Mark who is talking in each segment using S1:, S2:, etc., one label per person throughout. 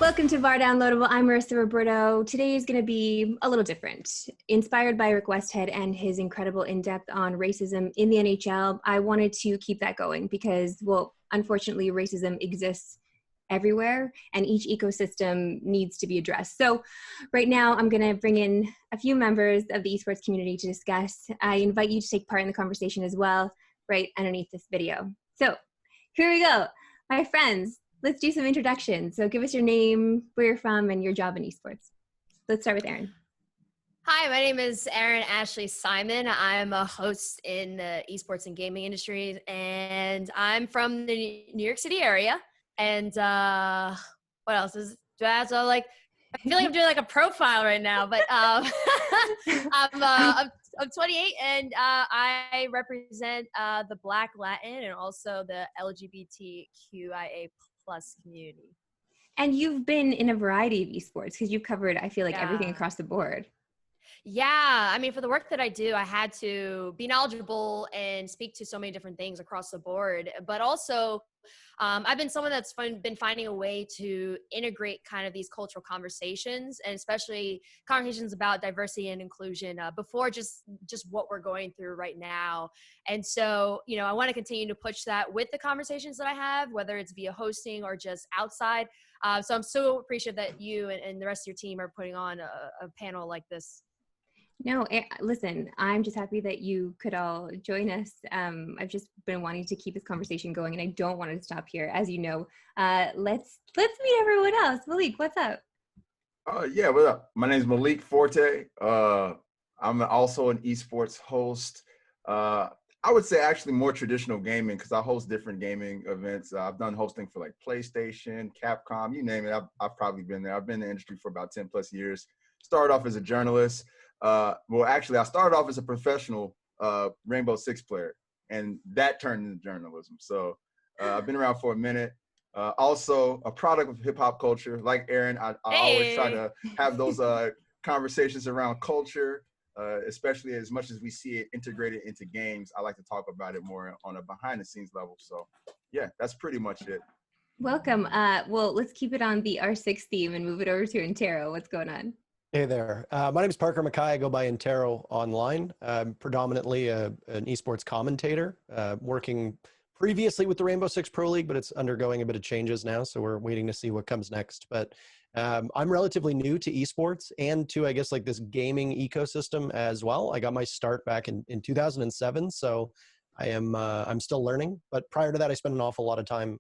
S1: Welcome to Bardown Loadable. I'm Marissa Roberto. Today is going to be a little different. Inspired by Rick Westhead and his incredible in-depth on racism in the NHL, I wanted to keep that going because, well, unfortunately, racism exists everywhere and each ecosystem needs to be addressed. So right now, I'm going to bring in a few members of the esports community to discuss. I invite you to take part in the conversation as well, right underneath this video. So here we go. My friends, let's do some introductions. So give us your name, where you're from, and your job in esports. Let's start with Erin.
S2: Hi, my name is Erin Ashley Simon. I'm a host in the esports and gaming industry, and I'm from the New York City area. And what else is? Do I have to I feel like I'm doing like a profile right now, but I'm 28, and I represent the Black, Latin, and also the LGBTQIA+ community.
S1: And you've been in a variety of esports because you've covered, I feel like, everything across the board.
S2: Yeah, I mean, for the work that I do, I had to be knowledgeable and speak to so many different things across the board. But also, I've been someone that's been finding a way to integrate kind of these cultural conversations, and especially conversations about diversity and inclusion before just what we're going through right now. And so, you know, I want to continue to push that with the conversations that I have, whether it's via hosting or just outside. So I'm so appreciative that you and the rest of your team are putting on a panel like this.
S1: No, listen, I'm just happy that you could all join us. I've just been wanting to keep this conversation going, and I don't want it to stop here. As you know, let's meet everyone else. Malik, what's up?
S3: Yeah, what's up? My name is Malik Forté. I'm also an esports host. I would say actually more traditional gaming because I host different gaming events. I've done hosting for like PlayStation, Capcom, you name it. I've probably been there. I've been in the industry for about 10 plus years. Started off as a journalist. Well, actually, I started off as a professional Rainbow Six player, and that turned into journalism. So I've been around for a minute. Also, a product of hip hop culture. Like Erin, I always try to have those conversations around culture, especially as much as we see it integrated into games. I like to talk about it more on a behind-the-scenes level. So, yeah, that's pretty much it.
S1: Welcome. Well, let's keep it on the R6 theme and move it over to Intero. What's going on?
S4: Hey there. My name is Parker Mackay. I go by Intero online. I'm predominantly an esports commentator, working previously with the Rainbow Six Pro League, but it's undergoing a bit of changes now, so we're waiting to see what comes next. But I'm relatively new to esports and to, I guess, like this gaming ecosystem as well. I got my start back in 2007, so I'm still learning. But prior to that, I spent an awful lot of time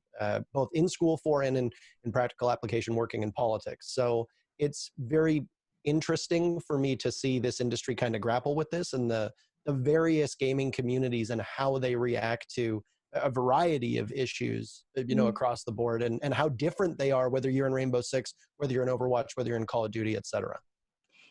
S4: both in school for and in practical application working in politics. So it's very interesting for me to see this industry kind of grapple with this and the various gaming communities and how they react to a variety of issues, you know, across the board, and how different they are, whether you're in Rainbow Six, whether you're in Overwatch, whether you're in Call of Duty, etc.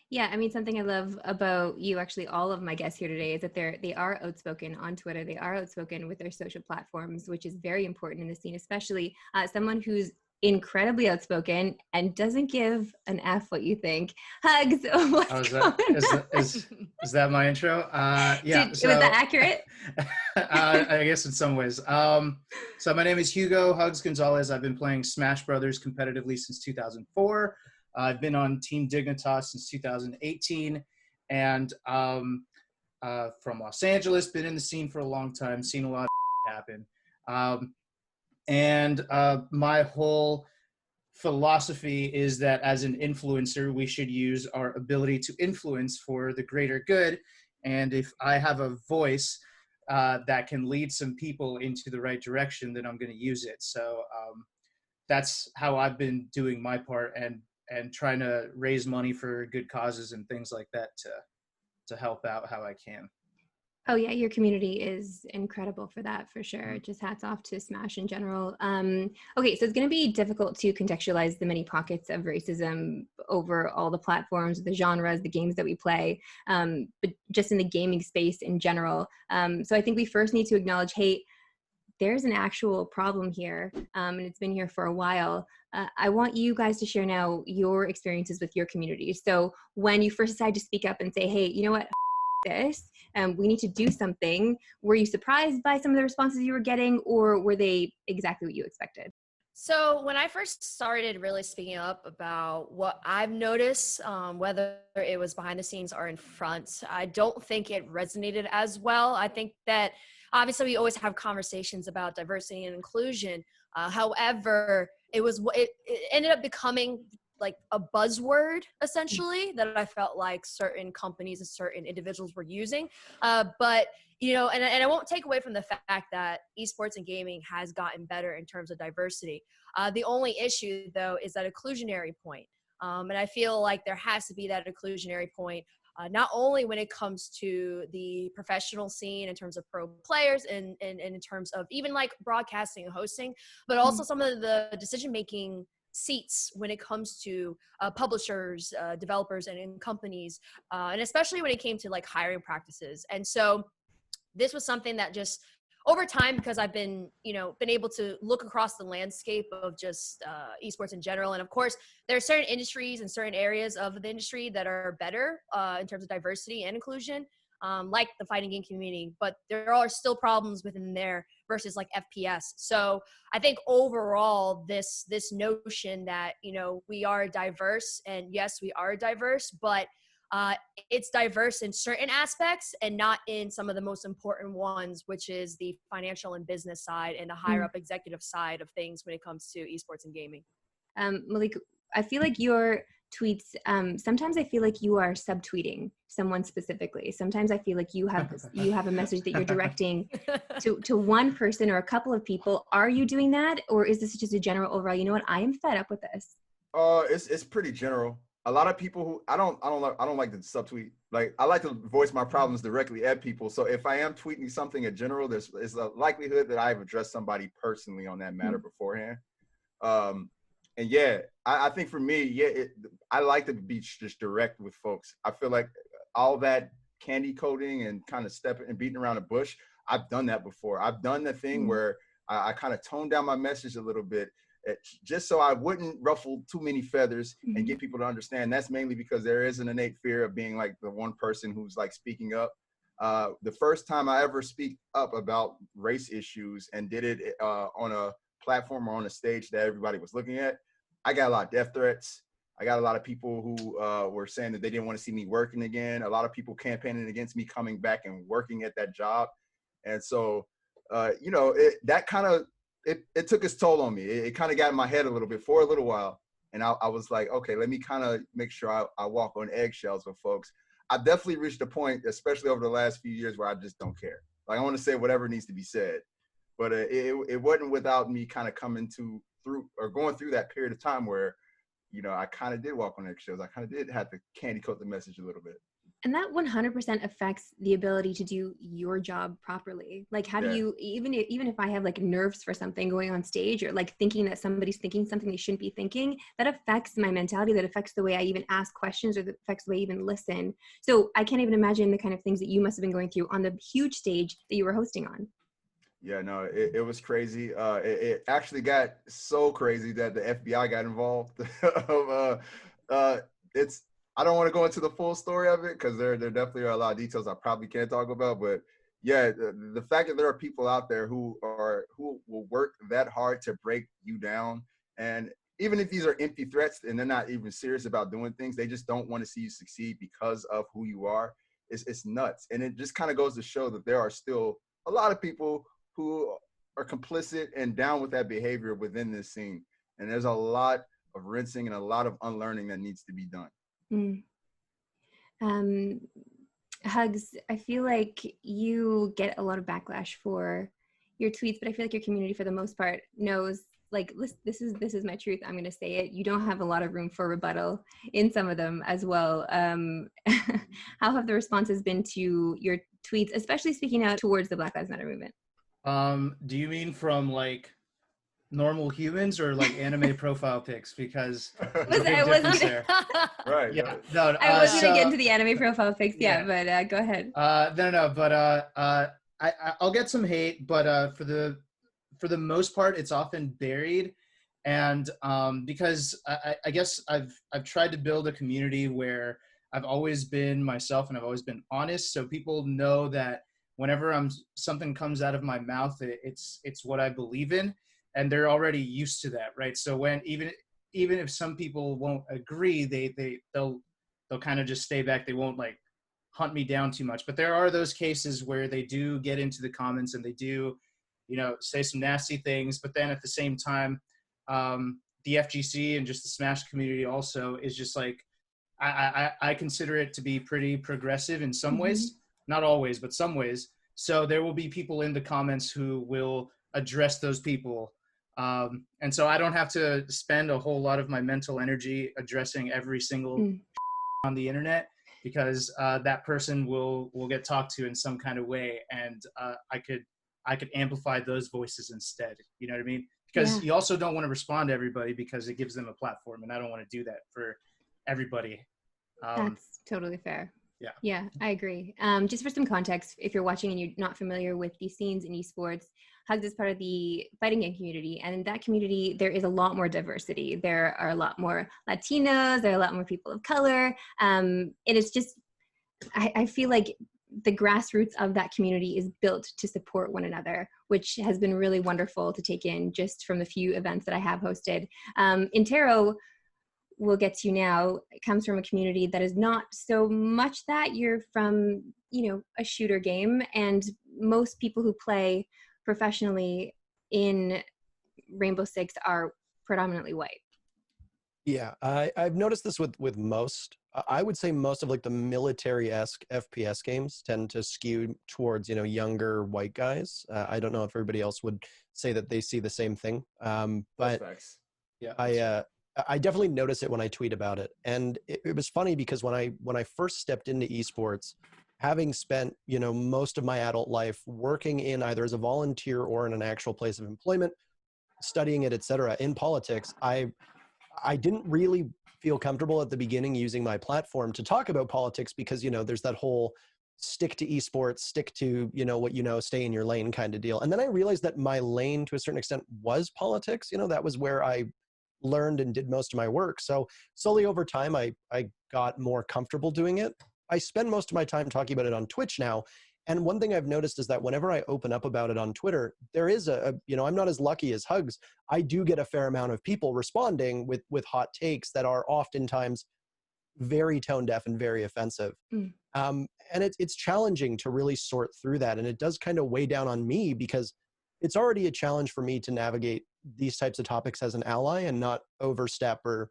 S1: Yeah, I mean, something I love about you, actually, all of my guests here today, is that they are outspoken on Twitter. They are outspoken with their social platforms, which is very important in the scene, especially someone who's incredibly outspoken and doesn't give an F what you think. Hugs.
S5: Is that my intro? Yeah.
S1: Was that accurate?
S5: I guess in some ways. So my name is Hugo Gonzalez. I've been playing Smash Brothers competitively since 2004. I've been on Team Dignitas since 2018, and from Los Angeles. Been in the scene for a long time. Seen a lot of happen. And my whole philosophy is that as an influencer, we should use our ability to influence for the greater good. And if I have a voice that can lead some people into the right direction, then I'm going to use it. So that's how I've been doing my part and trying to raise money for good causes and things like that to help out how I can.
S1: Oh yeah, your community is incredible for that, for sure. Just hats off to Smash in general. Okay, so it's going to be difficult to contextualize the many pockets of racism over all the platforms, the genres, the games that we play, but just in the gaming space in general. So I think we first need to acknowledge, hey, there's an actual problem here, and it's been here for a while. I want you guys to share now your experiences with your community. So when you first decided to speak up and say, hey, you know what, this, we need to do something, were you surprised by some of the responses you were getting, or were they exactly what you expected?
S2: So when I first started really speaking up about what I've noticed, whether it was behind the scenes or in front, I don't think it resonated as well. I think that obviously we always have conversations about diversity and inclusion. However, it ended up becoming like a buzzword essentially that I felt like certain companies and certain individuals were using. But and I won't take away from the fact that esports and gaming has gotten better in terms of diversity. The only issue, though, is that inclusionary point. And I feel like there has to be that inclusionary point, not only when it comes to the professional scene in terms of pro players and in terms of even like broadcasting and hosting, but also some of the decision-making seats when it comes to publishers, developers, and companies, and especially when it came to like hiring practices. And so this was something that just over time, because I've been able to look across the landscape of just esports in general. And of course, there are certain industries and certain areas of the industry that are better in terms of diversity and inclusion, like the fighting game community, but there are still problems within there versus like FPS. So I think overall, this notion that, we are diverse, and yes, we are diverse, but it's diverse in certain aspects and not in some of the most important ones, which is the financial and business side and the higher up executive side of things when it comes to esports and gaming.
S1: Malik, I feel like your tweets, sometimes I feel like you are subtweeting someone specifically. Sometimes I feel like you have a message that you're directing to one person or a couple of people. Are you doing that, or is this just a general overall, you know what, I am fed up with this?
S3: It's pretty general. A lot of people who I don't like to subtweet. Like, I like to voice my problems directly at people. So if I am tweeting something in general, there's a likelihood that I've addressed somebody personally on that matter beforehand. And yeah, I think for me, I like to be just direct with folks. I feel like all that candy coating and kind of stepping and beating around the bush, I've done that before. I've done the thing where I kind of toned down my message a little bit, just so I wouldn't ruffle too many feathers and get people to understand. That's mainly because there is an innate fear of being like the one person who's like speaking up. The first time I ever speak up about race issues and did it on a platform or on a stage that everybody was looking at, I got a lot of death threats. I got a lot of people who were saying that they didn't want to see me working again. A lot of people campaigning against me coming back and working at that job. And so, that kind of, it took its toll on me. It kind of got in my head a little bit for a little while. And I was like, okay, let me kind of make sure I walk on eggshells with folks. I definitely reached a point, especially over the last few years, where I just don't care. Like, I want to say whatever needs to be said. But it wasn't without me kind of going through that period of time where, I kind of did walk on eggshells. I kind of did have to candy coat the message a little bit.
S1: And that 100% affects the ability to do your job properly. Like, how do you, even if I have like nerves for something going on stage, or like thinking that somebody's thinking something they shouldn't be thinking, that affects my mentality, that affects the way I even ask questions, or that affects the way I even listen. So I can't even imagine the kind of things that you must have been going through on the huge stage that you were hosting on.
S3: Yeah, no, it was crazy. It actually got so crazy that the FBI got involved. I don't want to go into the full story of it because there definitely are a lot of details I probably can't talk about. But yeah, the fact that there are people out there who will work that hard to break you down, and even if these are empty threats and they're not even serious about doing things, they just don't want to see you succeed because of who you are. It's nuts, and it just kind of goes to show that there are still a lot of people who are complicit and down with that behavior within this scene, and there's a lot of rinsing and a lot of unlearning that needs to be done.
S1: Hugs, I feel like you get a lot of backlash for your tweets, but I feel like your community for the most part knows, like, this is my truth, I'm going to say it. You don't have a lot of room for rebuttal in some of them as well. How have the responses been to your tweets, especially speaking out towards the Black Lives Matter movement?
S5: Do you mean from like normal humans or like anime profile pics? Because there's a big difference there.
S3: Right.
S5: Yeah. No,
S1: I was going to get into the anime profile pics. Yeah, but go ahead.
S5: No. But I'll get some hate, but for the most part, it's often buried. And because I guess I've tried to build a community where I've always been myself and I've always been honest. So people know that whenever something comes out of my mouth, it's what I believe in. and they're already used to that, right? So when even if some people won't agree, they'll kind of just stay back. They won't like hunt me down too much. But there are those cases where they do get into the comments and they do, say some nasty things. But then at the same time, the FGC and just the Smash community also is just like, I consider it to be pretty progressive in some ways, not always, but some ways. So there will be people in the comments who will address those people. And so I don't have to spend a whole lot of my mental energy addressing every single on the internet, because that person will get talked to in some kind of way. And I could amplify those voices instead. You know what I mean? Because you also don't want to respond to everybody because it gives them a platform. And I don't want to do that for everybody.
S1: That's totally fair.
S5: Yeah,
S1: I agree. Just for some context, if you're watching and you're not familiar with these scenes in esports, Hugs is part of the fighting game community, and in that community, there is a lot more diversity. There are a lot more Latinos, there are a lot more people of color. It is just, I feel like the grassroots of that community is built to support one another, which has been really wonderful to take in just from the few events that I have hosted. Intero, we'll get to now, it comes from a community that is not so much that. You're from, a shooter game, and most people who play professionally in Rainbow Six are predominantly white.
S4: Yeah, I've noticed this with most. I would say most of like the military-esque FPS games tend to skew towards, younger white guys. I don't know if everybody else would say that they see the same thing. But
S5: yeah,
S4: I definitely notice it when I tweet about it. And it was funny because when I first stepped into esports, having spent, most of my adult life working in either as a volunteer or in an actual place of employment, studying it, et cetera, in politics, I didn't really feel comfortable at the beginning using my platform to talk about politics because, there's that whole stick to esports, stick to, what stay in your lane kind of deal. And then I realized that my lane to a certain extent was politics. That was where I learned and did most of my work. So slowly over time, I got more comfortable doing it. I spend most of my time talking about it on Twitch now. And one thing I've noticed is that whenever I open up about it on Twitter, there is I'm not as lucky as Hugs. I do get a fair amount of people responding with hot takes that are oftentimes very tone deaf and very offensive. And it's challenging to really sort through that. And it does kind of weigh down on me because it's already a challenge for me to navigate these types of topics as an ally and not overstep or,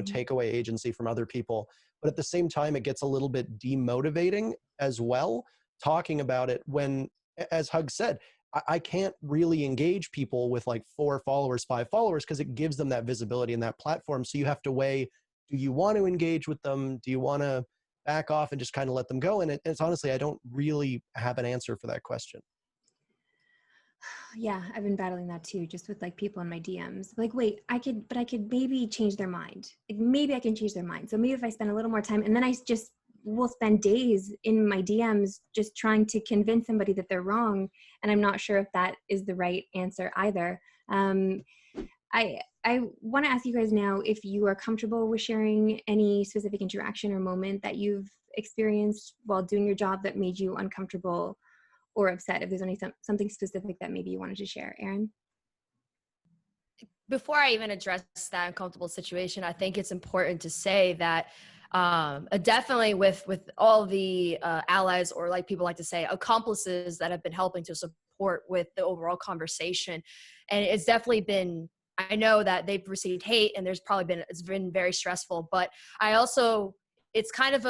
S4: take away agency from other people. But at the same time, it gets a little bit demotivating as well, talking about it when, as Hug said, I can't really engage people with like 4 followers, 5 followers, because it gives them that visibility and that platform. So you have to weigh, do you want to engage with them? Do you want to back off and just kind of let them go? And it's honestly, I don't really have an answer for that question.
S1: Yeah, I've been battling that too, just with like people in my DMs. Like, wait, I could maybe change their mind. Like, maybe I can change their mind. So maybe if I spend a little more time, and then I just will spend days in my DMs just trying to convince somebody that they're wrong. And I'm not sure if that is the right answer either. I want to ask you guys now if you are comfortable with sharing any specific interaction or moment that you've experienced while doing your job that made you uncomfortable or upset, if there's any something specific that maybe you wanted to share. Erin?
S2: Before I even address that uncomfortable situation, I think it's important to say that definitely with all the allies, or like people like to say, accomplices that have been helping to support with the overall conversation. And it's definitely been, I know that they've received hate and it's been very stressful, but I also, it's kind of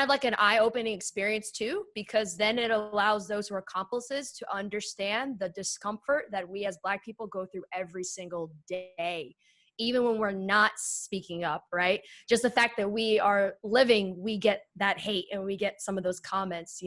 S2: like an eye-opening experience too, because then it allows those who are accomplices to understand the discomfort that we as Black people go through every single day, even when we're not speaking up, right? Just the fact that we are living, we get that hate and we get some of those comments,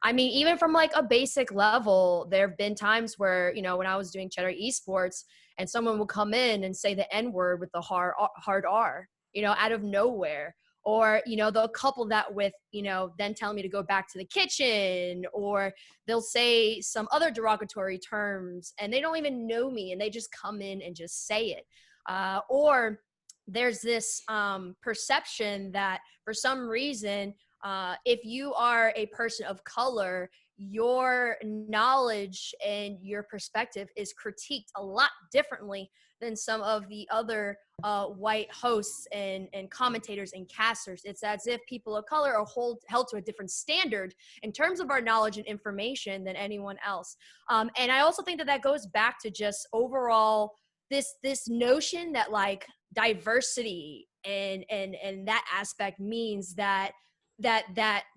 S2: I mean, even from like a basic level, there have been times where, when I was doing Cheddar Esports and someone would come in and say the N-word with the hard R, out of nowhere. Or, they'll couple that with, then telling me to go back to the kitchen, or they'll say some other derogatory terms and they don't even know me and they just come in and just say it. Or there's this perception that for some reason, if you are a person of color, your knowledge and your perspective is critiqued a lot differently than some of the other white hosts and commentators and casters. It's as if people of color are held to a different standard in terms of our knowledge and information than anyone else. And I also think that that goes back to just overall this notion that like diversity and that aspect means that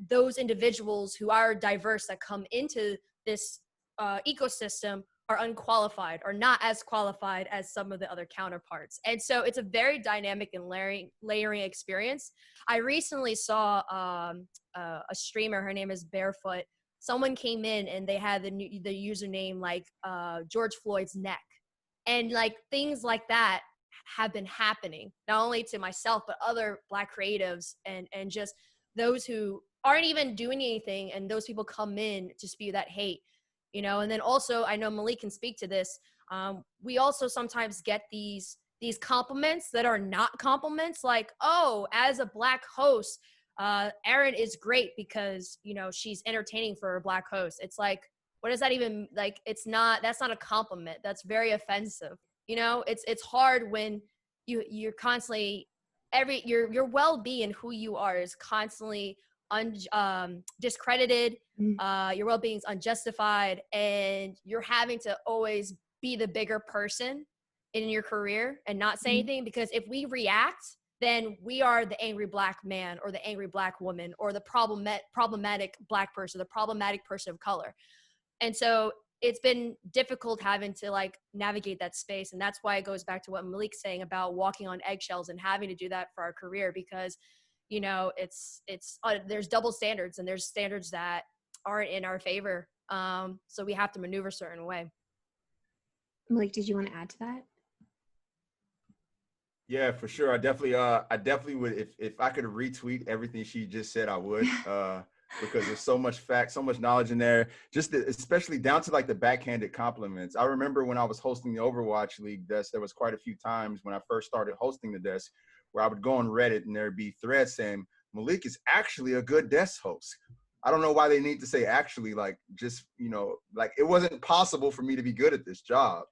S2: those individuals who are diverse that come into this ecosystem are unqualified or not as qualified as some of the other counterparts. And so it's a very dynamic and layering experience. I recently saw a streamer, her name is Barefoot. Someone came in and they had the username like George Floyd's neck. And like things like that have been happening, not only to myself, but other Black creatives and just those who aren't even doing anything, and those people come in to spew that hate, you know. And then also, I know Malik can speak to this, we also sometimes get these compliments that are not compliments, like, oh, as a Black host, Erin is great because, you know, she's entertaining for a Black host. It's like, what does that even, like, that's not a compliment. That's very offensive. You know, it's hard when you're constantly, your well-being, who you are, is constantly discredited. Your well-being is unjustified, and you're having to always be the bigger person in your career and not say anything, because if we react, then we are the angry Black man or the angry Black woman or the problematic Black person, the problematic person of color. And so it's been difficult having to like navigate that space. And that's why it goes back to what Malik's saying about walking on eggshells and having to do that for our career, because, you know, it's there's double standards, and there's standards that aren't in our favor. So we have to maneuver a certain way.
S1: Malik, did you want to add to that?
S3: Yeah, for sure. I definitely would. If I could retweet everything she just said, I would. Because there's so much fact, so much knowledge in there, especially down to like the backhanded compliments. I remember when I was hosting the Overwatch League desk, there was quite a few times when I first started hosting the desk where I would go on Reddit and there'd be threads saying, Malik is actually a good desk host. I don't know why they need to say actually, like, just, you know, like it wasn't possible for me to be good at this job,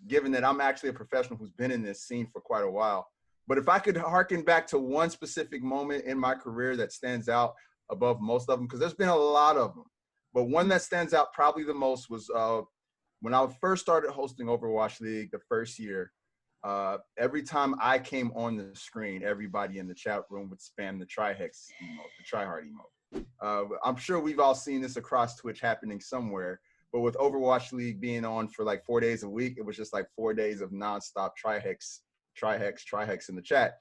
S3: given that I'm actually a professional who's been in this scene for quite a while. But if I could harken back to one specific moment in my career that stands out above most of them, because there's been a lot of them, but one that stands out probably the most was when I first started hosting Overwatch League the first year. Every time I came on the screen, everybody in the chat room would spam the Trihex emote, the tryhard emote. I'm sure we've all seen this across Twitch happening somewhere, but with Overwatch League being on for like 4 days a week, it was just like 4 days of nonstop Trihex in the chat.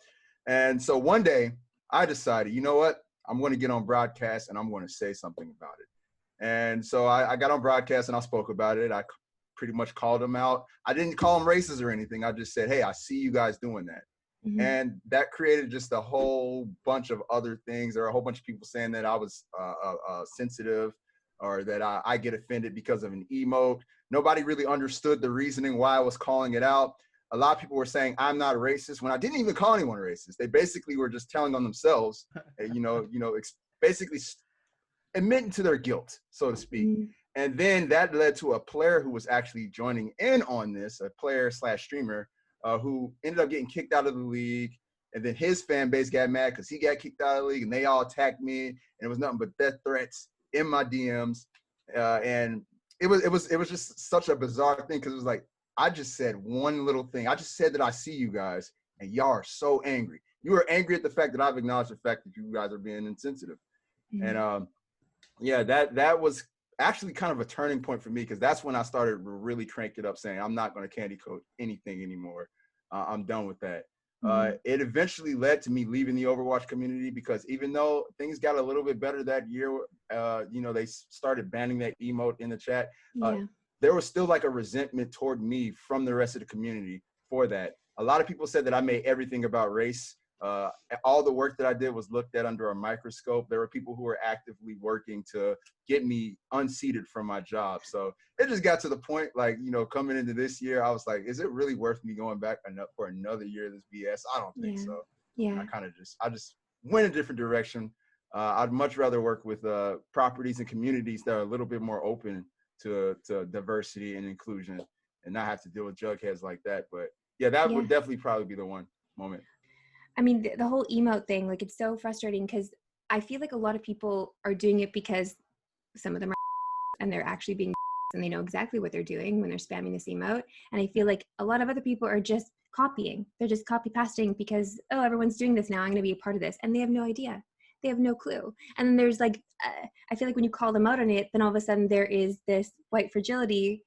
S3: And so one day I decided, you know what? I'm going to get on broadcast and I'm going to say something about it. And so I got on broadcast and I spoke about it. I pretty much called them out. I didn't call them racist or anything. I just said, hey, I see you guys doing that. And that created just a whole bunch of other things. There are a whole bunch of people saying that I was sensitive, or that I get offended because of an emote. Nobody really understood the reasoning why I was calling it out. A lot of people were saying I'm not racist when I didn't even call anyone racist. They basically were just telling on themselves, basically admitting to their guilt, so to speak. And then that led to a player who was actually joining in on this, a player / streamer, who ended up getting kicked out of the league. And then his fan base got mad because he got kicked out of the league, and they all attacked me. And it was nothing but death threats in my DMs. And it was just such a bizarre thing, because it was like, I just said one little thing. I just said that I see you guys, and y'all are so angry. You are angry at the fact that I've acknowledged the fact that you guys are being insensitive. And that was actually kind of a turning point for me, because that's when I started really crank it up, saying I'm not going to candy coat anything anymore. I'm done with that. It eventually led to me leaving the Overwatch community, because even though things got a little bit better that year, they started banning that emote in the chat. There was still like a resentment toward me from the rest of the community for that. A lot of people said that I made everything about race. All the work that I did was looked at under a microscope. There were people who were actively working to get me unseated from my job. So it just got to the point, like, coming into this year, I was like, is it really worth me going back for another year of this BS? I don't think so. I just went a different direction. I'd much rather work with properties and communities that are a little bit more open to diversity and inclusion, and not have to deal with jugheads like that. But yeah, that would definitely probably be the one moment.
S1: I mean, the whole emote thing, like, it's so frustrating because I feel like a lot of people are doing it because some of them are and they're actually being and they know exactly what they're doing when they're spamming this emote. And I feel like a lot of other people are just copying. They're just copy pasting because, oh, everyone's doing this now, I'm going to be a part of this. And they have no idea. They have no clue. And then there's like, I feel like when you call them out on it, then all of a sudden there is this white fragility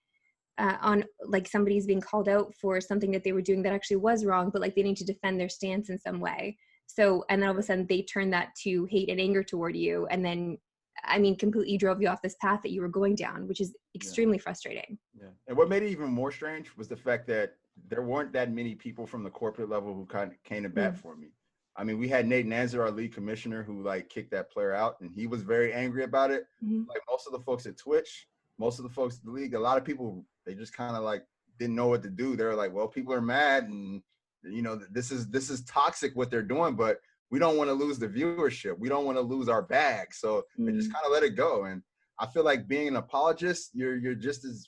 S1: on like somebody's being called out for something that they were doing that actually was wrong, but like they need to defend their stance in some way. So, and then all of a sudden they turn that to hate and anger toward you. And then, I mean, completely drove you off this path that you were going down, which is extremely frustrating.
S3: Yeah. And what made it even more strange was the fact that there weren't that many people from the corporate level who kind of came to bat for me. I mean, we had Nate Nanzer, our lead commissioner, who like kicked that player out, and he was very angry about it. Like most of the folks at Twitch, most of the folks in the league, a lot of people, they just kind of like didn't know what to do. They were like, well, people are mad, and you know, this is toxic what they're doing, but we don't want to lose the viewership. We don't want to lose our bag. So they just kind of let it go. And I feel like being an apologist, you're just as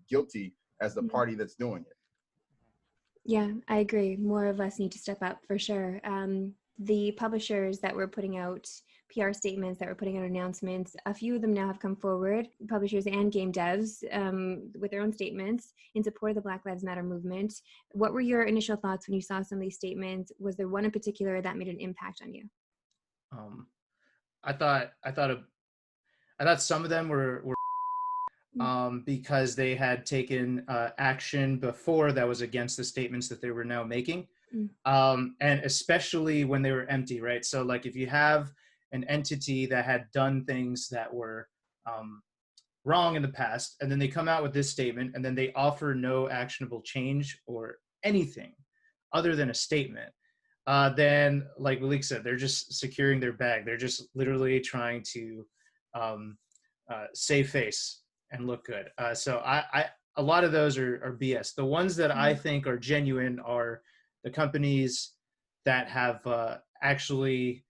S3: guilty as the party that's doing it.
S1: Yeah, I agree. More of us need to step up for sure. The publishers that were putting out PR statements, that were putting out announcements, a few of them now have come forward, publishers and game devs, with their own statements in support of the Black Lives Matter movement. What were your initial thoughts when you saw some of these statements? Was there one in particular that made an impact on you?
S5: I thought some of them were because they had taken action before that was against the statements that they were now making. And especially when they were empty, right? So like if you have an entity that had done things that were wrong in the past, and then they come out with this statement, and then they offer no actionable change or anything other than a statement, then like Malik said, they're just securing their bag. They're just literally trying to save face and look good. So I a lot of those are BS. The ones that I think are genuine are the companies that have actually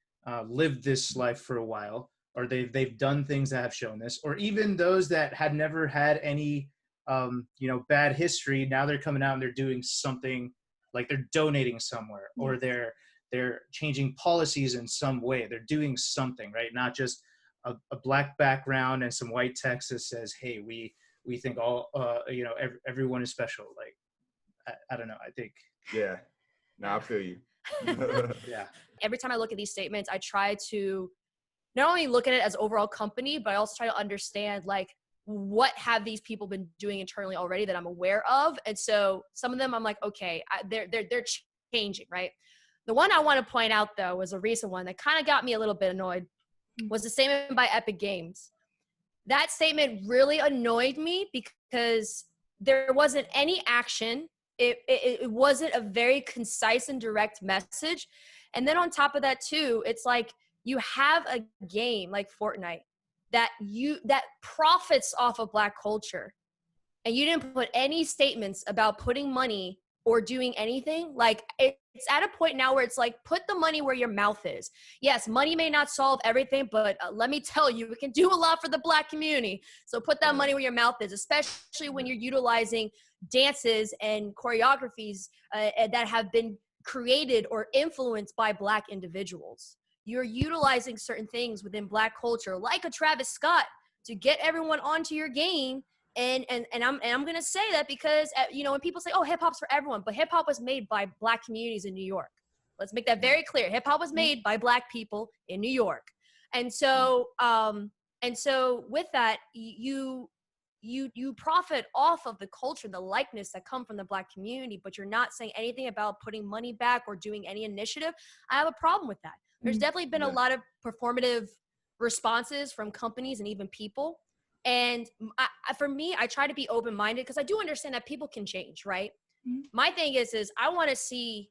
S5: lived this life for a while, or they've done things that have shown this, or even those that had never had any bad history. Now they're coming out and they're doing something, like they're donating somewhere, or they're changing policies in some way. They're doing something, right? Not just a black background and some white text that says, hey, we think all everyone is special. Like I don't know, I think
S3: I feel you.
S5: Yeah.
S2: Every time I look at these statements, I try to not only look at it as overall company, but I also try to understand like what have these people been doing internally already that I'm aware of. And so some of them I'm like, okay, they're changing, right? The one I want to point out though was a recent one that kind of got me a little bit annoyed, was the statement by Epic Games. That statement really annoyed me because there wasn't any action. It wasn't a very concise and direct message. And then on top of that too, it's like you have a game like Fortnite that profits off of Black culture, and you didn't put any statements about putting money or doing anything. Like it's at a point now where it's like, put the money where your mouth is. Yes, money may not solve everything, but let me tell you, it can do a lot for the Black community. So put that money where your mouth is, especially when you're utilizing dances and choreographies that have been created or influenced by Black individuals. You're utilizing certain things within Black culture, like a Travis Scott, to get everyone onto your game. And I'm gonna say that because when people say, oh, hip hop's for everyone, but hip hop was made by Black communities in New York. Let's make that very clear. Hip hop was made by Black people in New York. And so with that, you profit off of the culture, the likeness that come from the Black community, but you're not saying anything about putting money back or doing any initiative. I have a problem with that. There's definitely been a lot of performative responses from companies and even people. And for me, I try to be open-minded because I do understand that people can change, right? My thing is I want to see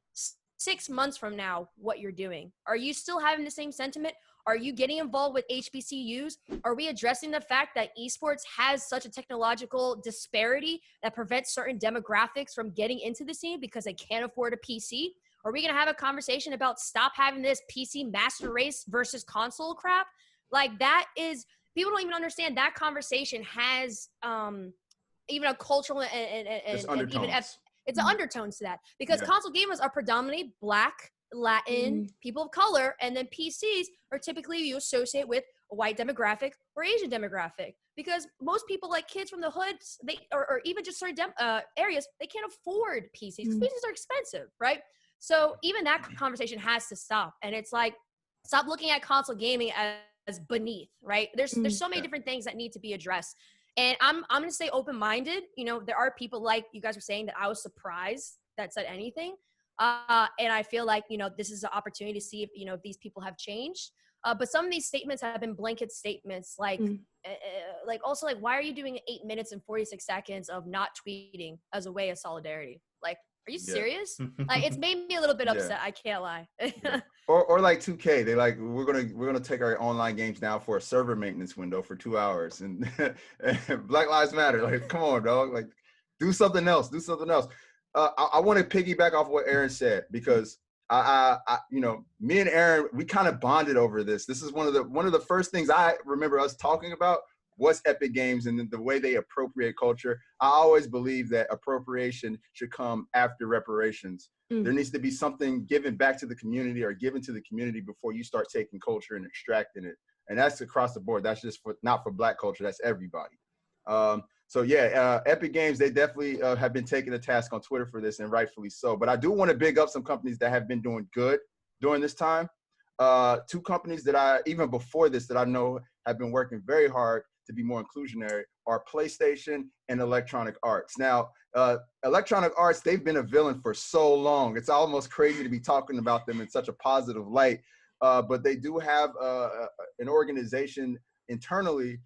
S2: 6 months from now what you're doing. Are you still having the same sentiment? Are you getting involved with HBCUs? Are we addressing the fact that esports has such a technological disparity that prevents certain demographics from getting into the scene because they can't afford a PC? Are we going to have a conversation about stop having this PC master race versus console crap? Like that is, people don't even understand that conversation has even a cultural and even it's an undertones to that, because console gamers are predominantly Black, Latin, people of color, and then PCs are typically you associate with a white demographic or Asian demographic, because most people, like kids from the hoods, they or even just certain areas, they can't afford PCs because PCs are expensive, right? So even that conversation has to stop, and it's like, stop looking at console gaming as beneath, right? There's so many different things that need to be addressed. And I'm going to stay open-minded. You know, there are people, like you guys were saying, that I was surprised that said anything. And I feel like, you know, this is an opportunity to see if, you know, if these people have changed. But some of these statements have been blanket statements, like also, like, why are you doing 8 minutes and 46 seconds of not tweeting as a way of solidarity? Like, are you serious? Like, it's made me a little bit upset. I can't lie.
S3: Or like 2K, they like, we're gonna take our online games down for a server maintenance window for 2 hours, and Black Lives Matter. Like, come on, dog. Like, do something else. Do something else. I want to piggyback off what Erin said, because I you know, me and Erin, we kind of bonded over this. This is one of the first things I remember us talking about was Epic Games and the way they appropriate culture. I always believe that appropriation should come after reparations. There needs to be something given back to the community or given to the community before you start taking culture and extracting it. And that's across the board. That's just not for Black culture. That's everybody. So yeah, Epic Games, they definitely have been taking a task on Twitter for this, and rightfully so. But I do want to big up some companies that have been doing good during this time. Two companies that even before this, that I know have been working very hard to be more inclusionary are PlayStation and Electronic Arts. Now, Electronic Arts, they've been a villain for so long. It's almost crazy to be talking about them in such a positive light. But they do have an organization internally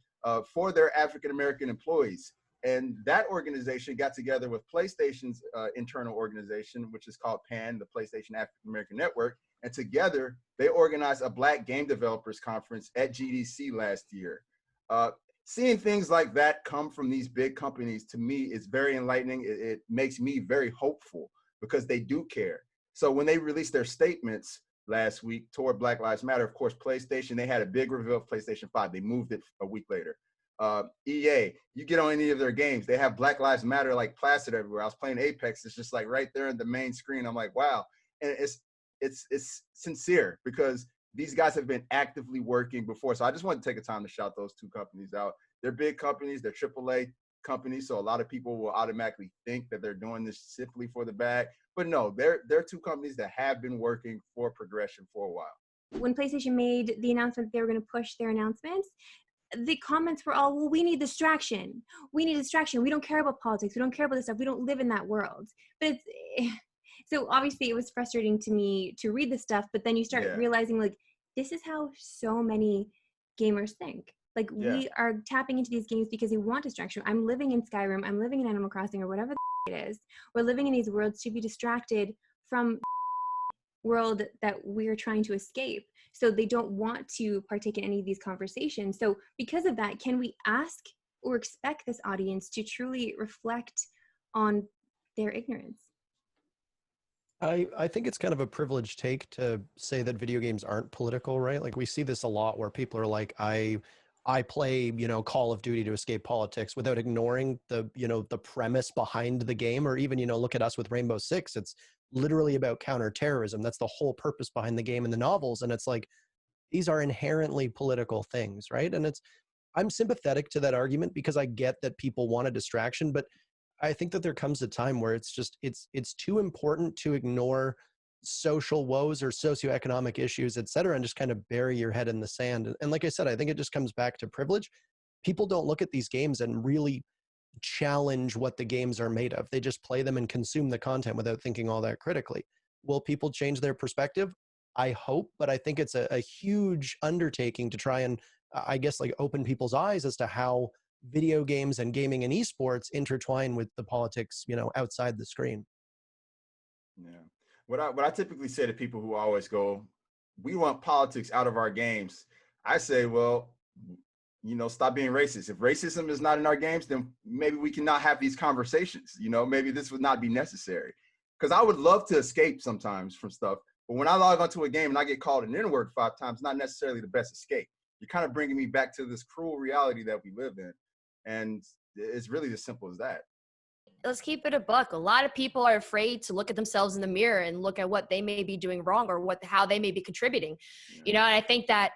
S3: for their African-American employees. And that organization got together with PlayStation's internal organization, which is called PAN, the PlayStation African-American Network. And together, they organized a Black Game Developers Conference at GDC last year. Seeing things like that come from these big companies, to me, is very enlightening. It makes me very hopeful, because they do care. So when they released their statements last week toward Black Lives Matter, of course, PlayStation, they had a big reveal of PlayStation 5. They moved it a week later. EA, you get on any of their games, they have Black Lives Matter like plastered everywhere. I was playing Apex, it's just like right there in the main screen. I'm like, wow. And it's sincere, because these guys have been actively working before. So I just want to take a time to shout those two companies out. They're big companies, they're AAA companies, so a lot of people will automatically think that they're doing this simply for the bag. But no, they're two companies that have been working for progression for a while.
S1: When PlayStation made the announcement they were going to push their announcements, the comments were all, well, we need distraction. We need distraction. We don't care about politics. We don't care about this stuff. We don't live in that world. But so obviously it was frustrating to me to read this stuff, but then you start realizing, like, this is how so many gamers think. Like, we are tapping into these games because we want distraction. I'm living in Skyrim. I'm living in Animal Crossing, or whatever the it is. We're living in these worlds to be distracted from world that we're trying to escape. So they don't want to partake in any of these conversations. So because of that, can we ask or expect this audience to truly reflect on their ignorance?
S4: I think it's kind of a privileged take to say that video games aren't political, right? Like, we see this a lot where people are like, I play, you know, Call of Duty to escape politics, without ignoring the, you know, the premise behind the game. Or even, you know, look at us with Rainbow Six. It's literally about counterterrorism. That's the whole purpose behind the game and the novels. And it's like, these are inherently political things, right? And I'm sympathetic to that argument, because I get that people want a distraction, but I think that there comes a time where it's just, it's too important to ignore social woes or socioeconomic issues, et cetera, and just kind of bury your head in the sand. And like I said, I think it just comes back to privilege. People don't look at these games and really challenge what the games are made of. They just play them and consume the content without thinking all that critically. Will people change their perspective? I hope, but I think it's a huge undertaking to try and, I guess, like, open people's eyes as to how video games and gaming and esports intertwine with the politics, you know, outside the screen.
S3: Yeah. What I typically say to people who always go, we want politics out of our games, I say, well, you know, stop being racist. If racism is not in our games, then maybe we cannot have these conversations. You know, maybe this would not be necessary. because I would love to escape sometimes from stuff. But when I log onto a game and I get called an N-word 5 times, not necessarily the best escape. You're kind of bringing me back to this cruel reality that we live in. And it's really as simple as that.
S2: Let's keep it a buck. A lot of people are afraid to look at themselves in the mirror and look at what they may be doing wrong or how they may be contributing. You know, and I think that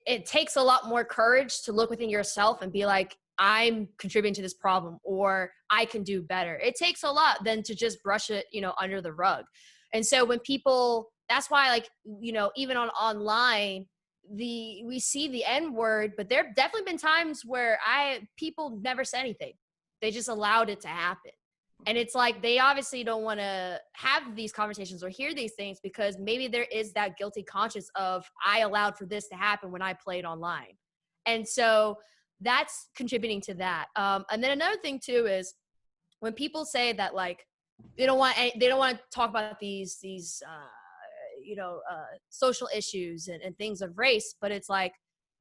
S2: it takes a lot more courage to look within yourself and be like, I'm contributing to this problem, or I can do better. It takes a lot than to just brush it, you know, under the rug. And so when people, that's why, like, you know, even online, we see the N word, but there have definitely been times where people never said anything. They just allowed it to happen. And it's like, they obviously don't want to have these conversations or hear these things because maybe there is that guilty conscience of, I allowed for this to happen when I played online. And so that's contributing to that. And then another thing too is when people say that, like, they don't want to talk about these social issues and things of race, but it's like,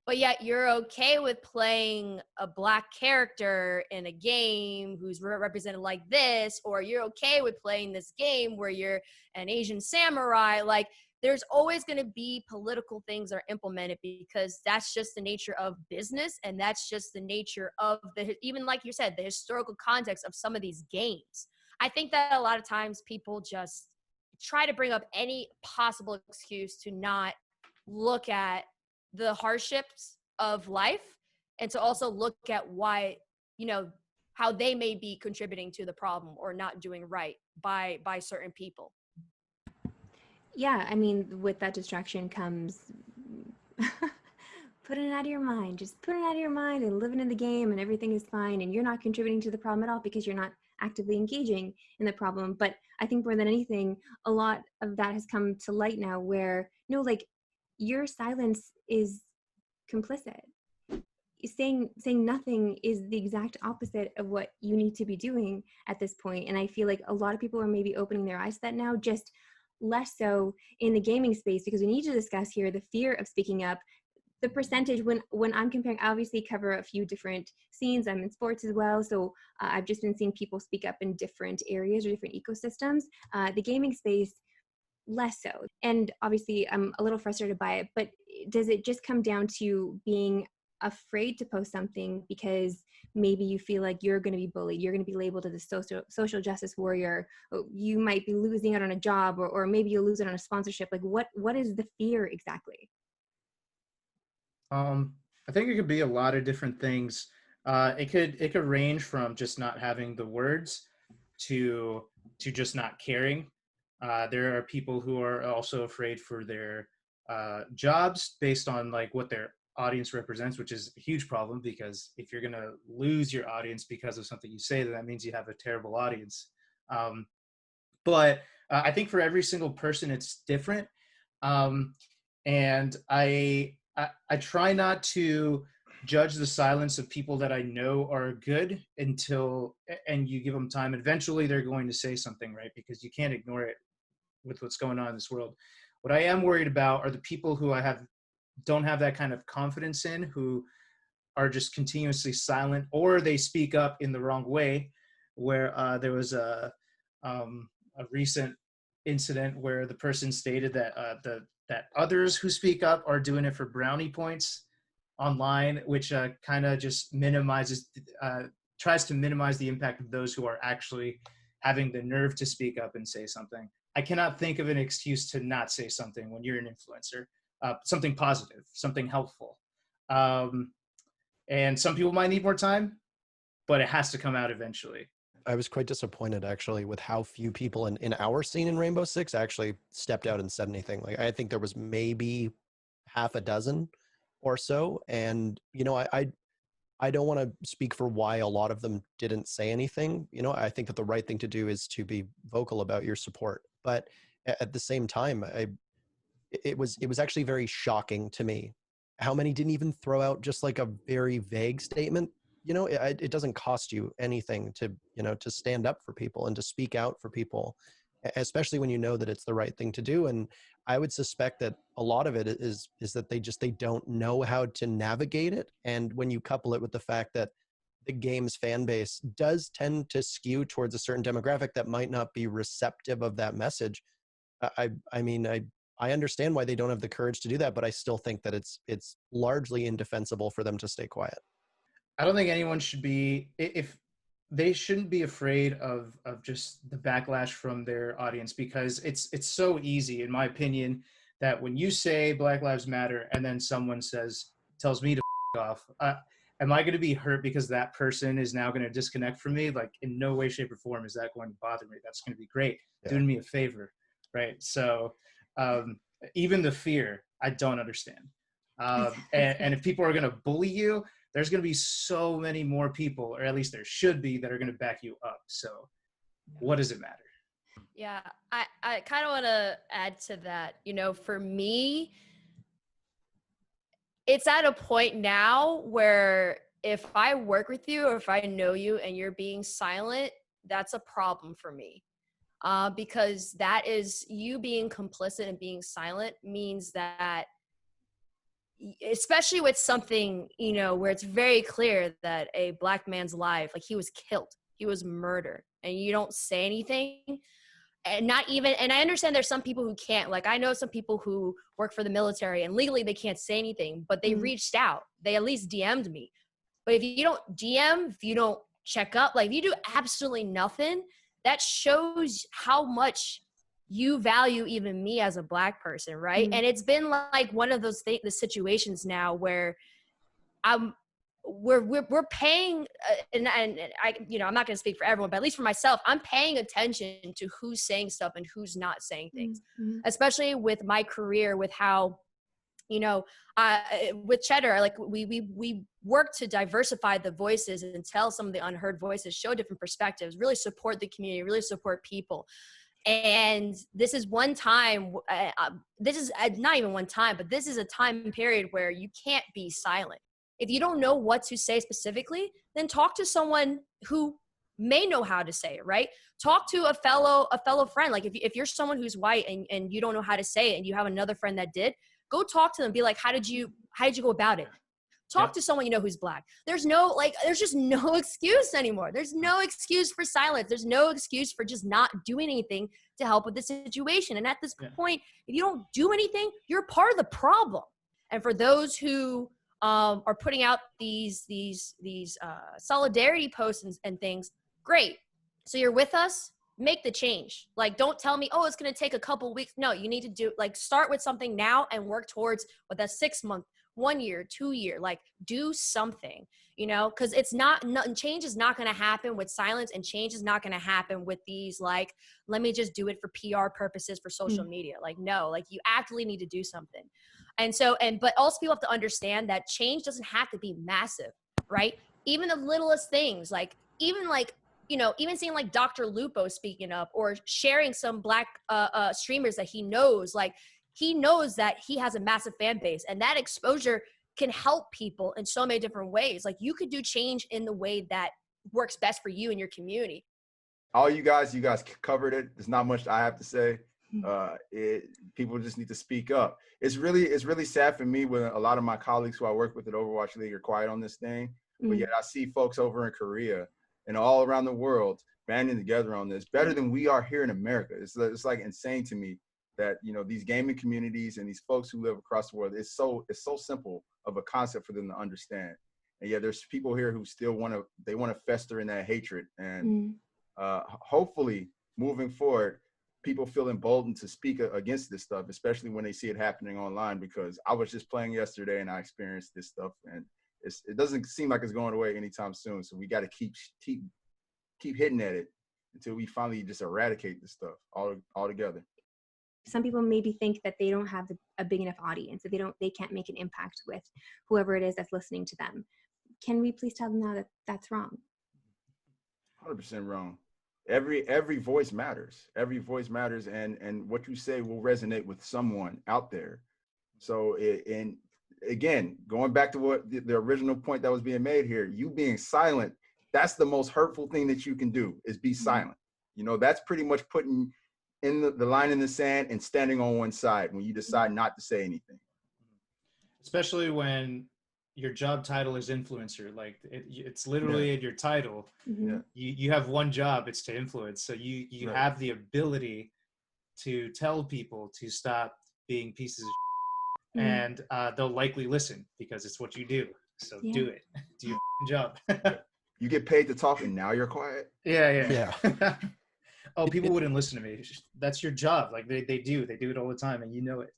S2: but yet you're okay with playing a Black character in a game who's represented like this, or you're okay with playing this game where you're an Asian samurai. Like, there's always going to be political things that are implemented because that's just the nature of business. And that's just the nature of even like you said, the historical context of some of these games. I think that a lot of times people just try to bring up any possible excuse to not look at the hardships of life and to also look at why, you know, how they may be contributing to the problem or not doing right by certain people.
S1: Yeah, I mean, with that distraction comes putting it out of your mind. Just put it out of your mind and living in the game and everything is fine and you're not contributing to the problem at all because you're not actively engaging in the problem. But I think more than anything, a lot of that has come to light now where, no, like, your silence is complicit. Saying nothing is the exact opposite of what you need to be doing at this point. And I feel like a lot of people are maybe opening their eyes to that now, just less so in the gaming space, because we need to discuss here the fear of speaking up. The percentage, when I'm comparing, I obviously cover a few different scenes. I'm in sports as well. So I've just been seeing people speak up in different areas or different ecosystems. The gaming space, less so. And obviously I'm a little frustrated by it, but does it just come down to being afraid to post something because maybe you feel like you're going to be bullied, you're going to be labeled as a social justice warrior, you might be losing out on a job, or maybe you'll lose it on a sponsorship? Like, what is the fear exactly?
S5: I think it could be a lot of different things. It could range from just not having the words to just not caring. There are people who are also afraid for their jobs based on like what their audience represents, which is a huge problem because if you're going to lose your audience because of something you say, then that means you have a terrible audience. But I think for every single person, it's different. And I try not to judge the silence of people that I know are good and you give them time. Eventually they're going to say something, right? Because you can't ignore it with what's going on in this world. What I am worried about are the people who don't have that kind of confidence in, who are just continuously silent, or they speak up in the wrong way, where there was a recent incident where the person stated that that others who speak up are doing it for brownie points online, which kind of just tries to minimize the impact of those who are actually having the nerve to speak up and say something. I cannot think of an excuse to not say something when you're an influencer, something positive, something helpful. And some people might need more time, but it has to come out eventually.
S4: I was quite disappointed actually with how few people in our scene in Rainbow Six actually stepped out and said anything. Like, I think there was maybe half a dozen or so. And, you know, I don't want to speak for why a lot of them didn't say anything. You know, I think that the right thing to do is to be vocal about your support. But at the same time, it was actually very shocking to me how many didn't even throw out just like a very vague statement. You know, it doesn't cost you anything to, you know, to stand up for people and to speak out for people, especially when you know that it's the right thing to do. And I would suspect that a lot of it is that they don't know how to navigate it. And when you couple it with the fact that the game's fan base does tend to skew towards a certain demographic that might not be receptive of that message. I mean, I understand why they don't have the courage to do that, but I still think that it's largely indefensible for them to stay quiet.
S5: I don't think anyone should be, if they shouldn't be afraid of just the backlash from their audience, because it's so easy, in my opinion, that when you say Black Lives Matter and then someone tells me to off, am I going to be hurt because that person is now going to disconnect from me? Like, in no way, shape, or form is that going to bother me. That's going to be great. Yeah. Doing me a favor, right? So even the fear, I don't understand. And if people are going to bully you, there's going to be so many more people, or at least there should be, that are going to back you up. So what does it matter?
S2: Yeah, I kind of want to add to that. You know, for me, it's at a point now where if I work with you or if I know you and you're being silent, that's a problem for me. Because that is you being complicit and being silent means that, especially with something, you know, where it's very clear that a Black man's life, like, he was killed, he was murdered, and you don't say anything. And not even, and I understand there's some people who can't, like, I know some people who work for the military and legally they can't say anything, but they reached out. They at least DM'd me. But if you don't DM, if you don't check up, like, if you do absolutely nothing, that shows how much you value even me as a Black person, right? And it's been like one of those the situations now where we're paying, and I, you know, I'm not going to speak for everyone, but at least for myself, I'm paying attention to who's saying stuff and who's not saying things, especially with my career, with how, you know, with Cheddar, like, we work to diversify the voices and tell some of the unheard voices, show different perspectives, really support the community, really support people. And this is one time, this is not even one time, but this is a time period where you can't be silent. If you don't know what to say specifically, then talk to someone who may know how to say it, right? Talk to a fellow friend. Like, if you're someone who's white and you don't know how to say it and you have another friend that did, go talk to them. Be like, how did you go about it? Talk to someone you know who's Black. There's just no excuse anymore. There's no excuse for silence. There's no excuse for just not doing anything to help with the situation. And at this point, if you don't do anything, you're part of the problem. And for those who are putting out these solidarity posts and things, great. So you're with us, make the change. Like, don't tell me, oh, it's going to take a couple weeks. No, you need to start with something now and work towards what that 6 month, 1 year, 2 year, like, do something, you know, because it's not change is not going to happen with silence, and change is not going to happen with these, like, let me just do it for PR purposes for social media. Like, no, like, you actually need to do something. And so, but also people have to understand that change doesn't have to be massive, right? Even the littlest things, even seeing like Dr. Lupo speaking up or sharing some Black streamers that he knows, like, he knows that he has a massive fan base, and that exposure can help people in so many different ways. Like, you could do change in the way that works best for you and your community.
S3: All you guys covered it. There's not much I have to say. People just need to speak up. It's really sad for me when a lot of my colleagues who I work with at Overwatch League are quiet on this thing, but yet I see folks over in Korea and all around the world banding together on this better than we are here in America. It's like insane to me that, you know, these gaming communities and these folks who live across the world, it's so simple of a concept for them to understand. And yet there's people here who still want to fester in that hatred. And hopefully moving forward, people feel emboldened to speak against this stuff, especially when they see it happening online, because I was just playing yesterday and I experienced this stuff, and it doesn't seem like it's going away anytime soon. So we got to keep hitting at it until we finally just eradicate this stuff altogether.
S1: Some people maybe think that they don't have a big enough audience, that they can't make an impact with whoever it is that's listening to them. Can we please tell them now that that's wrong?
S3: 100% wrong. Every voice matters. Every voice matters, and what you say will resonate with someone out there. So, and again, going back to what the original point that was being made here, you being silent, that's the most hurtful thing that you can do, is be silent. You know, that's pretty much putting in the line in the sand and standing on one side when you decide not to say anything.
S5: Especially when your job title is influencer. Like it's literally in your title.
S1: Mhm.
S5: You have one job, it's to influence. So you have the ability to tell people to stop being pieces of shit, and they'll likely listen because it's what you do. So do it. Do your job.
S3: You get paid to talk and now you're quiet?
S5: Yeah. Oh, people wouldn't listen to me. That's your job. Like they do it all the time, and you know it.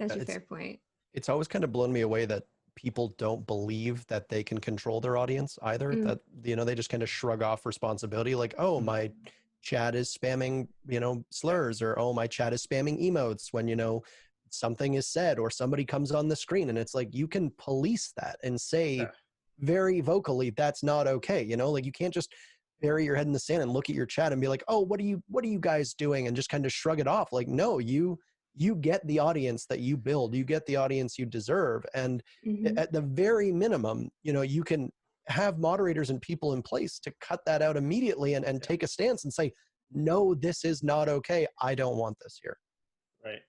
S1: Such a fair point.
S4: It's always kind of blown me away that people don't believe that they can control their audience either. That, you know, they just kind of shrug off responsibility. Like, oh, my chat is spamming, you know, slurs, or, oh, my chat is spamming emotes when, you know, something is said or somebody comes on the screen. And it's like, you can police that and say very vocally, that's not okay. You know, like you can't just bury your head in the sand and look at your chat and be like, oh, what are you guys doing? And just kind of shrug it off. Like, no, you get the audience that you build, you get the audience you deserve. And at the very minimum, you know, you can have moderators and people in place to cut that out immediately and take a stance and say, no, this is not okay. I don't want this here.
S5: Right.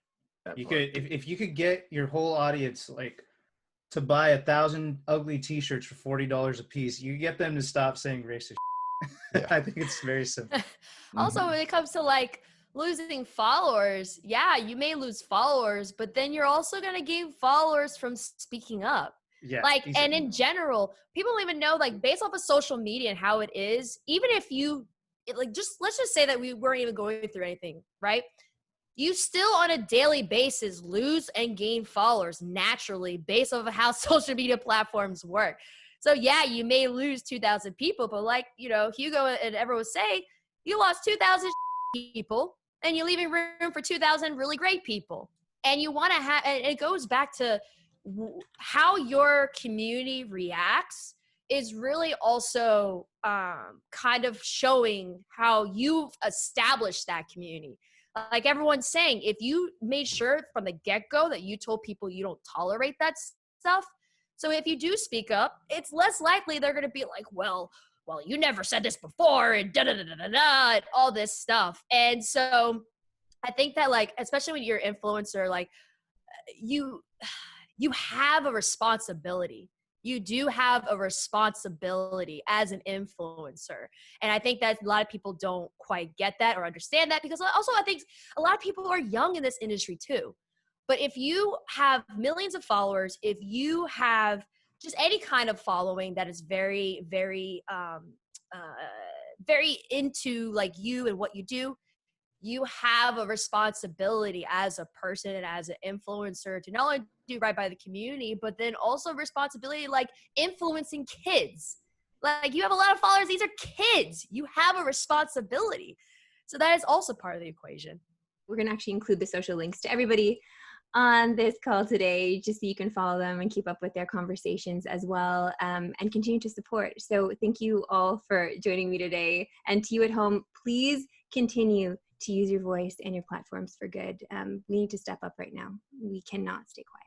S5: You could, if you could get your whole audience, like, to buy 1,000 ugly t-shirts for $40 a piece, you get them to stop saying racist. I think it's very simple.
S2: Also, when it comes to like losing followers, yeah, you may lose followers, but then you're also going to gain followers from speaking up.
S5: Yeah.
S2: Like, and in general, people don't even know, like, based off of social media and how it is, even if you, let's just say that we weren't even going through anything, right? You still on a daily basis lose and gain followers naturally based off of how social media platforms work. So yeah, you may lose 2,000 people, but like, you know, Hugo and everyone was saying, you lost 2,000 people and you're leaving room for 2,000 really great people. And you want to have, and it goes back to how your community reacts is really also kind of showing how you've established that community. Like everyone's saying, if you made sure from the get-go that you told people you don't tolerate that stuff, so if you do speak up, it's less likely they're going to be like, well, you never said this before, and da-da-da-da-da, and all this stuff. And so I think that, like, especially when you're an influencer, like, you have a responsibility. You do have a responsibility as an influencer. And I think that a lot of people don't quite get that or understand that, because also I think a lot of people are young in this industry too. But if you have millions of followers, if you have just any kind of following that is very, very, very into like you and what you do, you have a responsibility as a person and as an influencer to not only do right by the community, but then also responsibility like influencing kids. Like, you have a lot of followers, these are kids. You have a responsibility. So that is also part of the equation.
S1: We're going to actually include the social links to everybody on this call today, just so you can follow them and keep up with their conversations as well, and continue to support. So thank you all for joining me today. And to you at home, please continue to use your voice and your platforms for good. We need to step up right now. We cannot stay quiet.